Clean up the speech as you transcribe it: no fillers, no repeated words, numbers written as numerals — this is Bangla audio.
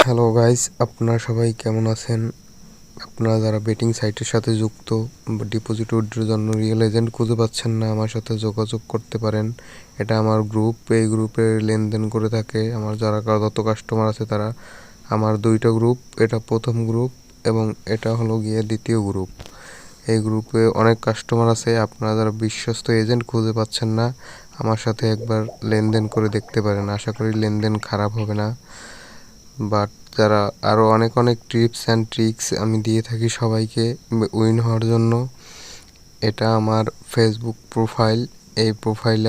হ্যালো গাইস, আপনারা সবাই কেমন আছেন? আপনারা যারা বেটিং সাইটের সাথে যুক্ত, ডিপোজিট উইথড্রর জন্য রিয়েল এজেন্ট খুঁজে পাচ্ছেন না, আমার সাথে যোগাযোগ করতে পারেন। এটা আমার গ্রুপ, এই গ্রুপে লেনদেন করে থাকে আমার যারা যত কাস্টমার আছে তারা। আমার দুইটা গ্রুপ, এটা প্রথম গ্রুপ এবং এটা হলো গিয়ে দ্বিতীয় গ্রুপ। এই গ্রুপে অনেক কাস্টমার আছে। আপনারা যারা বিশ্বস্ত এজেন্ট খুঁজে পাচ্ছেন না, আমার সাথে একবার লেনদেন করে দেখতে পারেন। আশা করি লেনদেন খারাপ হবে না। বাট যারা আরও অনেক অনেক টিপস অ্যান্ড ট্রিক্স আমি দিয়ে থাকি সবাইকে উইন হওয়ার জন্য। এটা আমার ফেসবুক প্রোফাইল। এই প্রোফাইলে